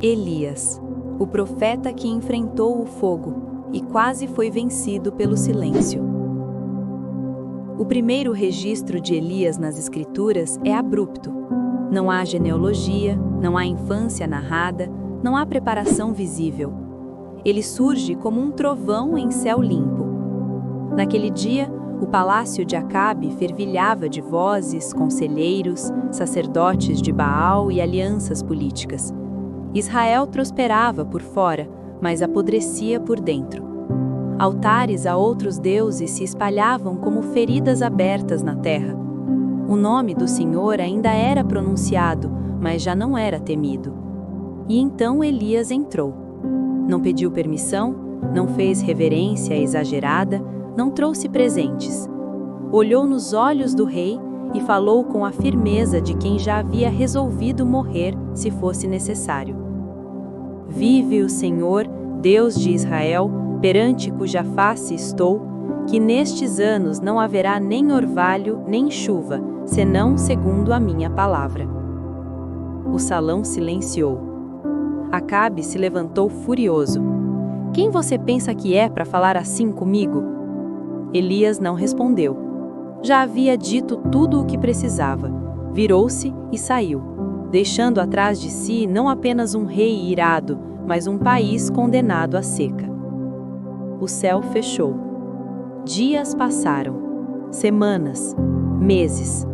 Elias, o profeta que enfrentou o fogo e quase foi vencido pelo silêncio. O primeiro registro de Elias nas Escrituras é abrupto. Não há genealogia, não há infância narrada, não há preparação visível. Ele surge como um trovão em céu limpo. Naquele dia, o palácio de Acabe fervilhava de vozes, conselheiros, sacerdotes de Baal e alianças políticas. Israel prosperava por fora, mas apodrecia por dentro. Altares a outros deuses se espalhavam como feridas abertas na terra. O nome do Senhor ainda era pronunciado, mas já não era temido. E então Elias entrou. Não pediu permissão, não fez reverência exagerada, não trouxe presentes. Olhou nos olhos do rei e falou com a firmeza de quem já havia resolvido morrer se fosse necessário. Vive o Senhor, Deus de Israel, perante cuja face estou, que nestes anos não haverá nem orvalho nem chuva, senão segundo a minha palavra. O salão silenciou. Acabe se levantou furioso. Quem você pensa que é para falar assim comigo? Elias não respondeu. Já havia dito tudo o que precisava. Virou-se e saiu, deixando atrás de si não apenas um rei irado, mas um país condenado à seca. O céu fechou. Dias passaram, semanas, meses.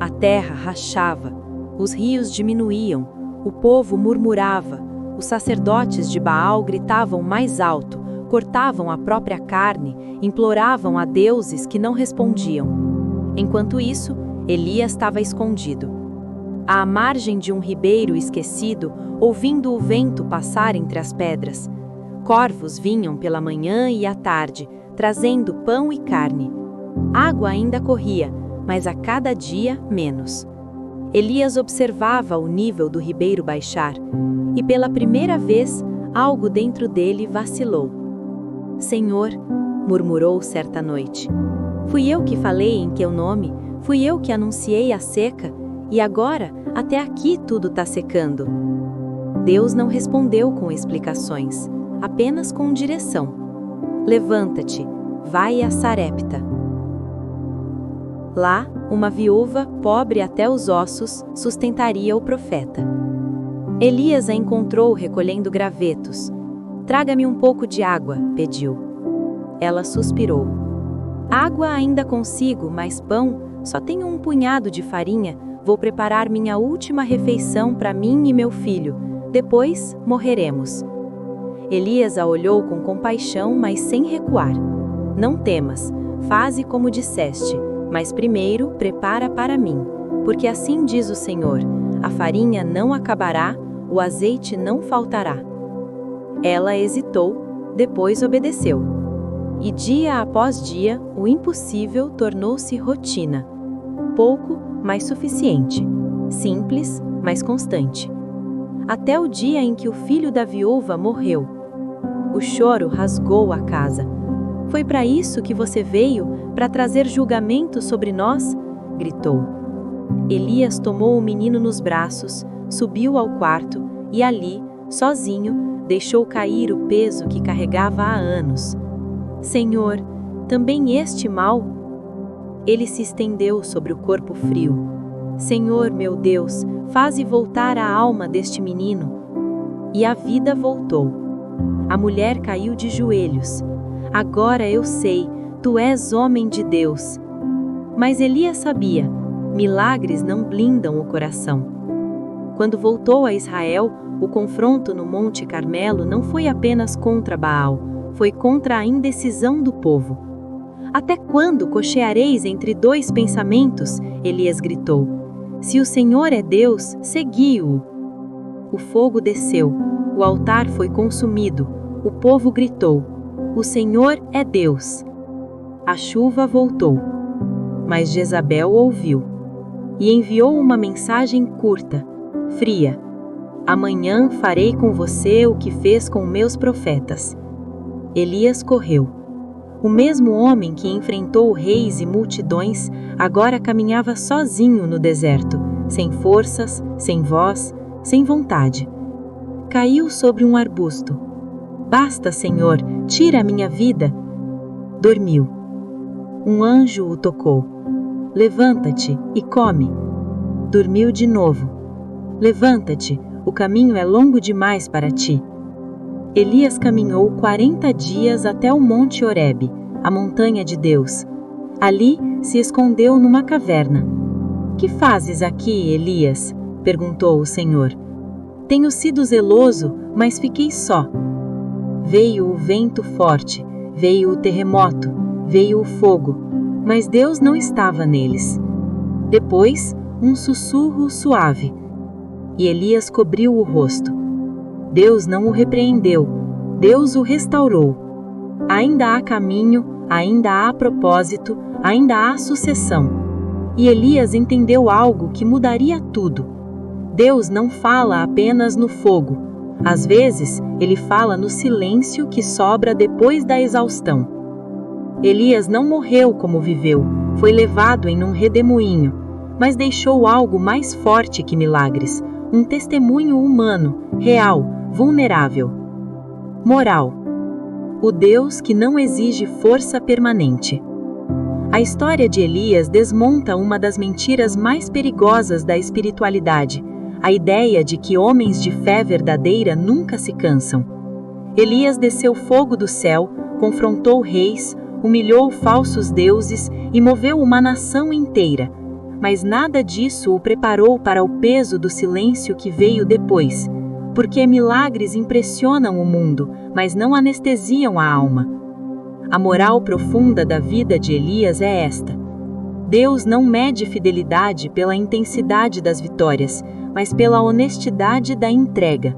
A terra rachava, os rios diminuíam, o povo murmurava, os sacerdotes de Baal gritavam mais alto, cortavam a própria carne, imploravam a deuses que não respondiam. Enquanto isso, Elias estava escondido. À margem de um ribeiro esquecido, ouvindo o vento passar entre as pedras. Corvos vinham pela manhã e à tarde, trazendo pão e carne. Água ainda corria, mas a cada dia menos. Elias observava o nível do ribeiro baixar, e pela primeira vez, algo dentro dele vacilou. Senhor, murmurou certa noite, fui eu que falei em teu nome, fui eu que anunciei a seca, e agora, até aqui tudo está secando. Deus não respondeu com explicações, apenas com direção. Levanta-te, vai a Sarepta. Lá, uma viúva, pobre até os ossos, sustentaria o profeta. Elias a encontrou recolhendo gravetos. Traga-me um pouco de água, pediu. Ela suspirou. Água ainda consigo, mas pão, só tenho um punhado de farinha, vou preparar minha última refeição para mim e meu filho, depois morreremos. Elias a olhou com compaixão, mas sem recuar. Não temas, faze como disseste, mas primeiro prepara para mim, porque assim diz o Senhor, a farinha não acabará, o azeite não faltará. Ela hesitou, depois obedeceu. E dia após dia, o impossível tornou-se rotina. Pouco, mas suficiente. Simples, mas constante. Até o dia em que o filho da viúva morreu. O choro rasgou a casa. Foi para isso que você veio, para trazer julgamento sobre nós? Gritou. Elias tomou o menino nos braços, subiu ao quarto e ali, sozinho, deixou cair o peso que carregava há anos. Senhor, também este mal? Ele se estendeu sobre o corpo frio. Senhor, meu Deus, faze voltar a alma deste menino. E a vida voltou. A mulher caiu de joelhos. Agora eu sei, tu és homem de Deus. Mas Elias sabia, milagres não blindam o coração. Quando voltou a Israel, o confronto no Monte Carmelo não foi apenas contra Baal, foi contra a indecisão do povo. Até quando cocheareis entre dois pensamentos? Elias gritou. Se o Senhor é Deus, segui-o. O fogo desceu, o altar foi consumido, o povo gritou, o Senhor é Deus. A chuva voltou, mas Jezabel ouviu, e enviou uma mensagem curta, fria. Amanhã farei com você o que fez com meus profetas. Elias correu. O mesmo homem que enfrentou reis e multidões, agora caminhava sozinho no deserto, sem forças, sem voz, sem vontade. caiu sobre um arbusto. Basta, Senhor, tira a minha vida. Dormiu. Um anjo o tocou. Levanta-te e come. Dormiu de novo. Levanta-te, o caminho é longo demais para ti. Elias caminhou 40 dias até o monte Horebe, a montanha de Deus. Ali se escondeu numa caverna. Que fazes aqui, Elias? Perguntou o Senhor. Tenho sido zeloso, mas fiquei só. Veio o vento forte, veio o terremoto, veio o fogo, mas Deus não estava neles. Depois, um sussurro suave, e Elias cobriu o rosto. Deus não o repreendeu, Deus o restaurou. Ainda há caminho, ainda há propósito, ainda há sucessão. E Elias entendeu algo que mudaria tudo. Deus não fala apenas no fogo. Às vezes, ele fala no silêncio que sobra depois da exaustão. Elias não morreu como viveu, foi levado em um redemoinho, mas deixou algo mais forte que milagres, um testemunho humano, real, vulnerável. Moral: o Deus que não exige força permanente. A história de Elias desmonta uma das mentiras mais perigosas da espiritualidade, a ideia de que homens de fé verdadeira nunca se cansam. Elias desceu fogo do céu, confrontou reis, humilhou falsos deuses e moveu uma nação inteira. Mas nada disso o preparou para o peso do silêncio que veio depois, porque milagres impressionam o mundo, mas não anestesiam a alma. A moral profunda da vida de Elias é esta: Deus não mede fidelidade pela intensidade das vitórias, mas pela honestidade da entrega.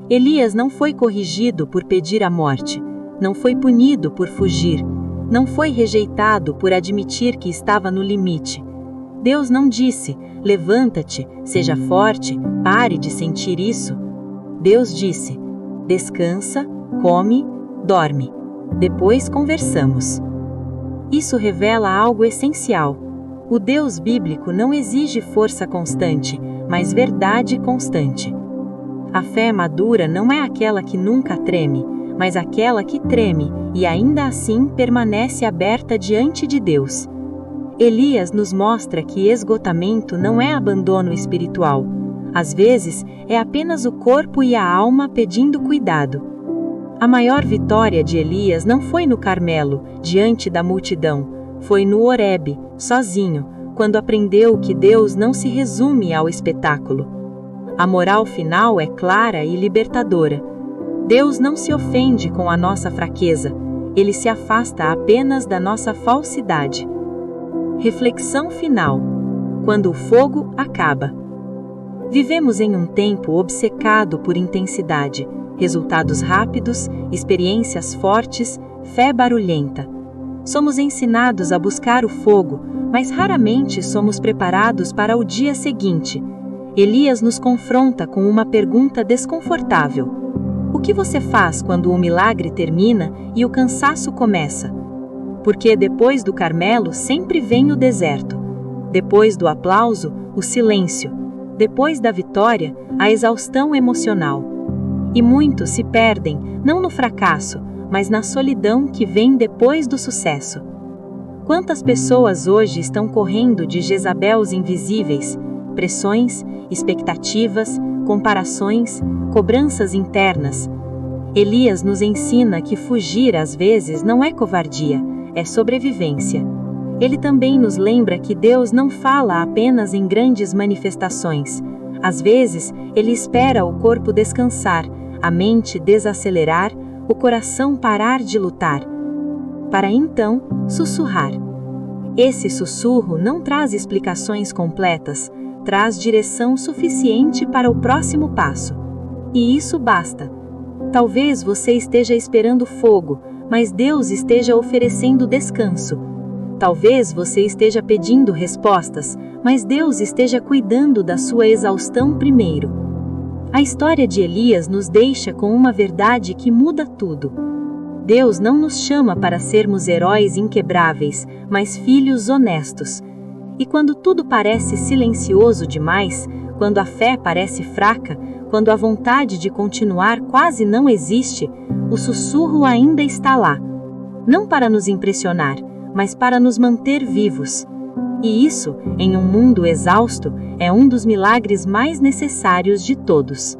Elias não foi corrigido por pedir a morte, não foi punido por fugir, não foi rejeitado por admitir que estava no limite. Deus não disse: levanta-te, seja forte, pare de sentir isso. Deus disse: descansa, come, dorme. Depois conversamos. Isso revela algo essencial. O Deus bíblico não exige força constante, mas verdade constante. A fé madura não é aquela que nunca treme, mas aquela que treme e ainda assim permanece aberta diante de Deus. Elias nos mostra que esgotamento não é abandono espiritual. Às vezes, é apenas o corpo e a alma pedindo cuidado. A maior vitória de Elias não foi no Carmelo, diante da multidão, foi no Horebe, sozinho, quando aprendeu que Deus não se resume ao espetáculo. A moral final é clara e libertadora. Deus não se ofende com a nossa fraqueza, ele se afasta apenas da nossa falsidade. Reflexão final: quando o fogo acaba. Vivemos em um tempo obcecado por intensidade, resultados rápidos, experiências fortes, fé barulhenta. Somos ensinados a buscar o fogo, mas raramente somos preparados para o dia seguinte. Elias nos confronta com uma pergunta desconfortável: o que você faz quando o milagre termina e o cansaço começa? Porque depois do Carmelo sempre vem o deserto. Depois do aplauso, o silêncio. Depois da vitória, a exaustão emocional. E muitos se perdem, não no fracasso, mas na solidão que vem depois do sucesso. Quantas pessoas hoje estão correndo de Jezabels invisíveis, pressões, expectativas, comparações, cobranças internas? Elias nos ensina que fugir às vezes não é covardia, é sobrevivência. Ele também nos lembra que Deus não fala apenas em grandes manifestações. Às vezes, ele espera o corpo descansar, a mente desacelerar, o coração parar de lutar, para então sussurrar. Esse sussurro não traz explicações completas, traz direção suficiente para o próximo passo. E isso basta. Talvez você esteja esperando fogo, mas Deus esteja oferecendo descanso. Talvez você esteja pedindo respostas, mas Deus esteja cuidando da sua exaustão primeiro. A história de Elias nos deixa com uma verdade que muda tudo. Deus não nos chama para sermos heróis inquebráveis, mas filhos honestos. E quando tudo parece silencioso demais, Quando a fé parece fraca, quando a vontade de continuar quase não existe, o sussurro ainda está lá. Não para nos impressionar, mas para nos manter vivos. E isso, em um mundo exausto, é um dos milagres mais necessários de todos.